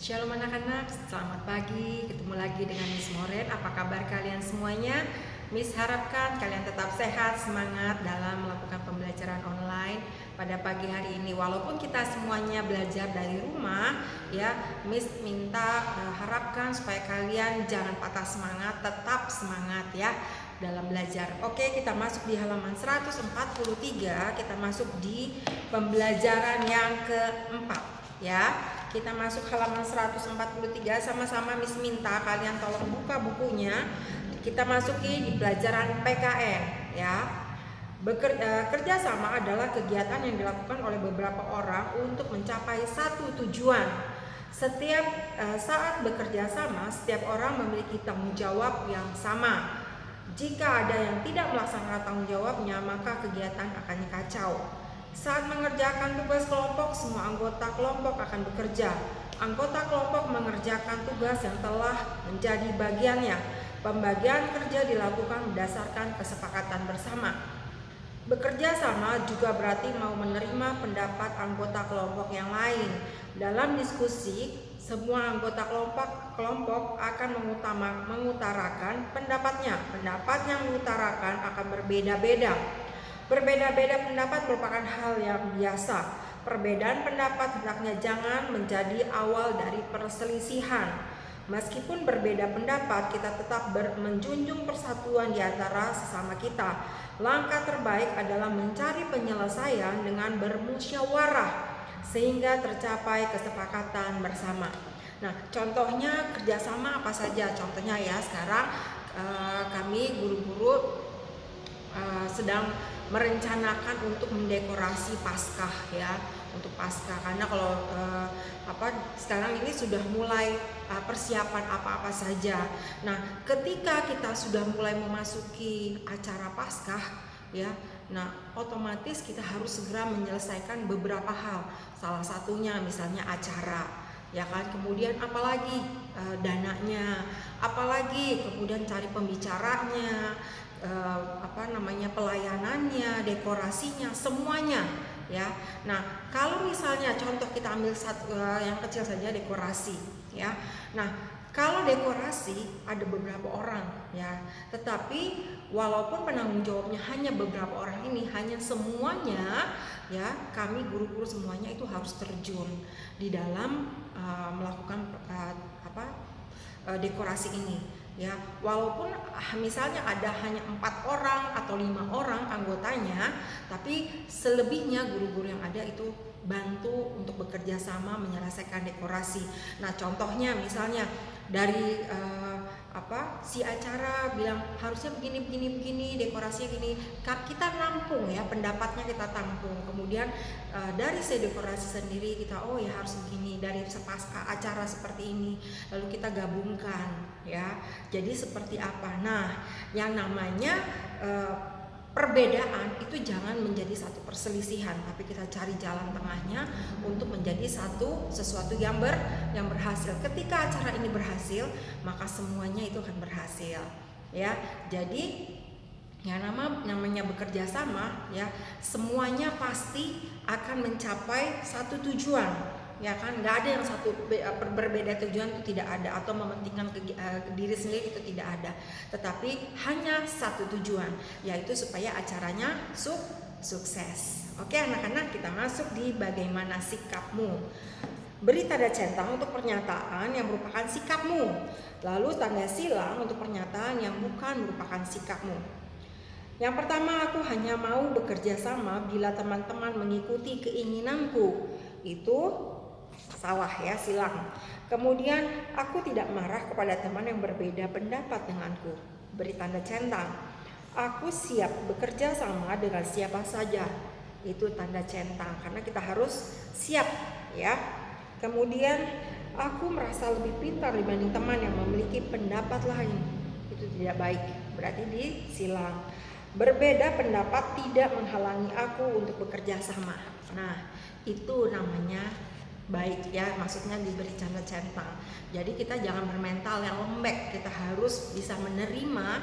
Shalom anak-anak, selamat pagi. Ketemu lagi dengan Miss Moren. Apa kabar kalian semuanya? Miss harapkan kalian tetap sehat, semangat dalam melakukan pembelajaran online pada pagi hari ini. Walaupun kita semuanya belajar dari rumah, ya, Miss minta harapkan supaya kalian jangan patah semangat, tetap semangat ya dalam belajar. Oke, kita masuk di halaman 143. Kita masuk di pembelajaran yang keempat, ya. Kita masuk halaman 143, sama-sama Miss minta kalian tolong buka bukunya. Kita masuki di pelajaran PKN ya. Kerjasama adalah kegiatan yang dilakukan oleh beberapa orang untuk mencapai satu tujuan. Setiap saat bekerja sama, setiap orang memiliki tanggung jawab yang sama. Jika ada yang tidak melaksanakan tanggung jawabnya, maka kegiatan akan kacau. Saat mengerjakan tugas kelompok, semua anggota kelompok akan bekerja. Anggota kelompok mengerjakan tugas yang telah menjadi bagiannya. Pembagian kerja dilakukan berdasarkan kesepakatan bersama. Bekerja sama juga berarti mau menerima pendapat anggota kelompok yang lain. Dalam diskusi, semua anggota kelompok akan mengutarakan pendapatnya. Pendapat yang diutarakan akan berbeda-beda. Berbeda-beda pendapat merupakan hal yang biasa. Perbedaan pendapat hendaknya jangan menjadi awal dari perselisihan. Meskipun berbeda pendapat, kita tetap menjunjung persatuan di antara sesama kita. Langkah terbaik adalah mencari penyelesaian dengan bermusyawarah sehingga tercapai kesepakatan bersama. Nah, contohnya kerjasama apa saja? Contohnya ya, sekarang kami guru-guru sedang merencanakan untuk mendekorasi Paskah ya, untuk Paskah, karena kalau sekarang ini sudah mulai persiapan apa-apa saja. Nah, ketika kita sudah mulai memasuki acara Paskah ya, nah otomatis kita harus segera menyelesaikan beberapa hal. Salah satunya misalnya acara, ya kan, kemudian apalagi dananya, apalagi kemudian cari pembicaranya, pelayanannya, dekorasinya, semuanya ya. Nah, kalau misalnya contoh kita ambil yang kecil saja, dekorasi ya. Nah, kalau dekorasi ada beberapa orang ya, tetapi walaupun penanggung jawabnya hanya beberapa orang ini, hanya semuanya ya, kami guru-guru semuanya itu harus terjun di dalam melakukan dekorasi ini ya. Walaupun misalnya ada hanya 4 orang atau 5 orang anggotanya, tapi selebihnya guru-guru yang ada itu bantu untuk bekerja sama menyelesaikan dekorasi. Nah, contohnya misalnya dari si acara bilang harusnya begini, dekorasinya gini, kita nampung ya, pendapatnya kita tampung. Kemudian dari si dekorasi sendiri kita, oh ya harus begini, dari acara seperti ini, lalu kita gabungkan ya, jadi seperti apa. Nah, yang namanya perbedaan itu jangan menjadi satu perselisihan, tapi kita cari jalan tengahnya untuk menjadi sesuatu yang berhasil. Ketika acara ini berhasil, maka semuanya itu akan berhasil ya. Jadi yang namanya bekerja sama ya, semuanya pasti akan mencapai satu tujuan ya kan. Nggak ada yang satu berbeda tujuan, itu tidak ada, atau mementingkan diri sendiri, itu tidak ada, tetapi hanya satu tujuan, yaitu supaya acaranya sukses. Oke anak-anak, kita masuk di bagaimana sikapmu. Beri tanda centang untuk pernyataan yang merupakan sikapmu, lalu tanda silang untuk pernyataan yang bukan merupakan sikapmu. Yang pertama, aku hanya mau bekerja sama bila teman-teman mengikuti keinginanku. Itu salah ya, silang. Kemudian, aku tidak marah kepada teman yang berbeda pendapat denganku. Beri tanda centang. Aku siap bekerja sama dengan siapa saja. Itu tanda centang, karena kita harus siap ya. Kemudian, aku merasa lebih pintar dibanding teman yang memiliki pendapat lain. Itu tidak baik, berarti disilang. Berbeda pendapat tidak menghalangi aku untuk bekerja sama. Nah, itu namanya baik ya, maksudnya diberi tanda centang. Jadi kita jangan bermental yang lembek, kita harus bisa menerima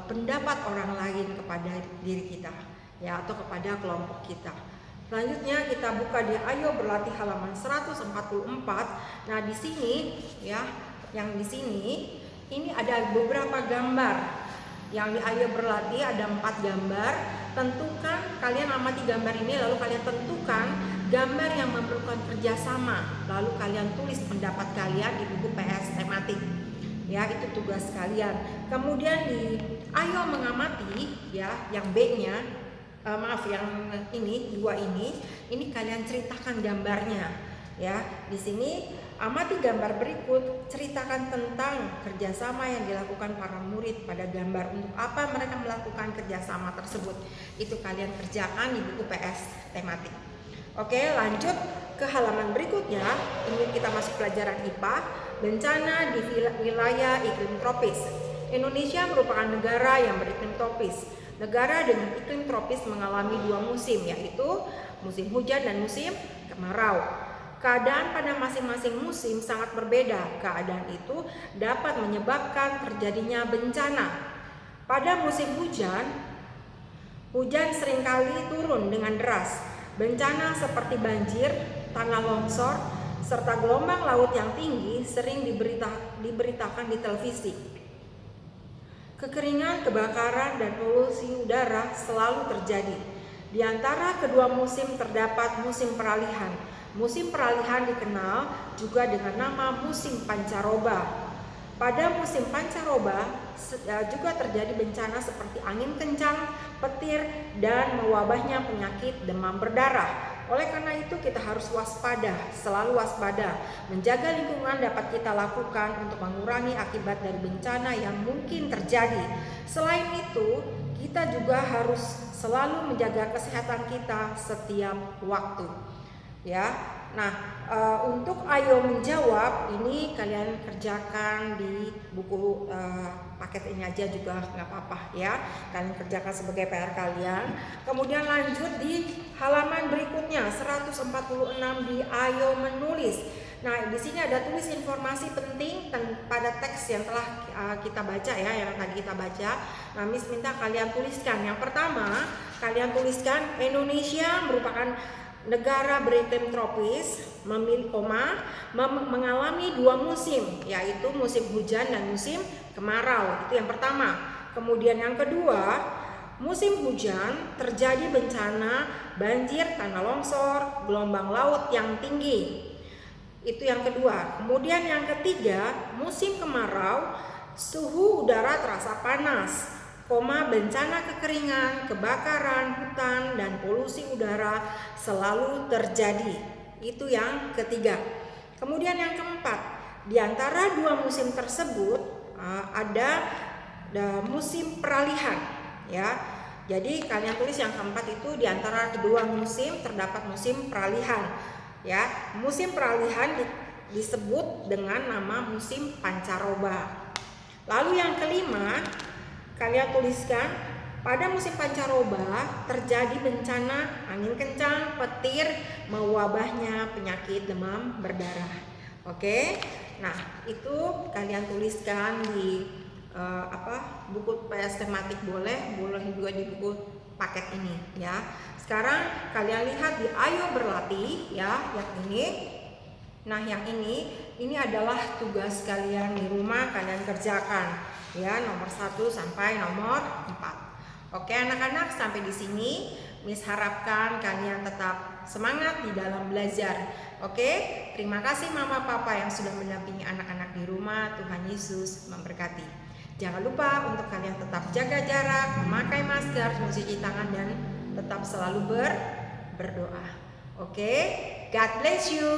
pendapat orang lain kepada diri kita ya, atau kepada kelompok kita. Selanjutnya kita buka di Ayo Berlatih halaman 144. Nah, di sini ya, yang di sini ini ada beberapa gambar. Yang di Ayo Berlatih ada 4 gambar. Tentukan, kalian amati gambar ini lalu kalian tentukan gambar yang memerlukan kerjasama. Lalu kalian tulis pendapat kalian di buku PS tematik. Ya, itu tugas kalian. Kemudian di Ayo Mengamati ya, yang B-nya yang ini, 2 ini kalian ceritakan gambarnya ya. Di sini amati gambar berikut, ceritakan tentang kerjasama yang dilakukan para murid pada gambar. Untuk apa mereka melakukan kerjasama tersebut, itu kalian kerjakan di buku PS tematik. Oke, lanjut ke halaman berikutnya. Ini kita masuk pelajaran IPA, bencana di wilayah iklim tropis. Indonesia merupakan negara yang beriklim tropis. Negara dengan iklim tropis mengalami 2 musim, yaitu musim hujan dan musim kemarau. Keadaan pada masing-masing musim sangat berbeda. Keadaan itu dapat menyebabkan terjadinya bencana. Pada musim hujan, hujan seringkali turun dengan deras. Bencana seperti banjir, tanah longsor, serta gelombang laut yang tinggi sering diberitakan di televisi. Kekeringan, kebakaran, dan polusi udara selalu terjadi. Di antara kedua musim terdapat musim peralihan. Musim peralihan dikenal juga dengan nama musim pancaroba. Pada musim pancaroba juga terjadi bencana seperti angin kencang, petir, dan mewabahnya penyakit demam berdarah. Oleh karena itu kita harus waspada, selalu waspada. Menjaga lingkungan dapat kita lakukan untuk mengurangi akibat dari bencana yang mungkin terjadi. Selain itu, kita juga harus selalu menjaga kesehatan kita setiap waktu. Ya. Nah, untuk Ayo Menjawab ini kalian kerjakan di buku paket ini aja juga nggak apa-apa ya. Kalian kerjakan sebagai PR kalian. Kemudian lanjut di halaman berikutnya 146 di Ayo Menulis. Nah, di sini ada tulis informasi penting pada teks yang telah kita baca ya, yang tadi kita baca. Nah, Miss minta kalian tuliskan. Yang pertama, kalian tuliskan Indonesia merupakan negara beriklim tropis, mengalami 2 musim, yaitu musim hujan dan musim kemarau. Itu yang pertama. Kemudian yang kedua, musim hujan terjadi bencana banjir, tanah longsor, gelombang laut yang tinggi. Itu yang kedua. Kemudian yang ketiga, musim kemarau, suhu udara terasa panas, bencana kekeringan, kebakaran hutan, dan polusi udara selalu terjadi. Itu yang ketiga. Kemudian yang keempat, di antara 2 musim tersebut ada musim peralihan ya. Jadi kalian tulis yang keempat itu di antara kedua musim terdapat musim peralihan ya. Musim peralihan disebut dengan nama musim pancaroba. Lalu yang kelima, kalian tuliskan pada musim pancaroba terjadi bencana angin kencang, petir, mewabahnya penyakit demam berdarah. Oke. Nah, itu kalian tuliskan di buku PS tematik boleh juga di buku paket ini ya. Sekarang kalian lihat di Ayo Berlatih ya, yang ini. Nah, yang ini adalah tugas kalian di rumah kalian kerjakan. Ya, nomor 1 sampai nomor 4. Oke anak-anak, sampai di sini Miss harapkan kalian tetap semangat di dalam belajar. Oke, terima kasih Mama Papa yang sudah mendampingi anak-anak di rumah. Tuhan Yesus memberkati. Jangan lupa untuk kalian tetap jaga jarak, memakai masker, mencuci tangan, dan tetap selalu berdoa. Oke, God bless you.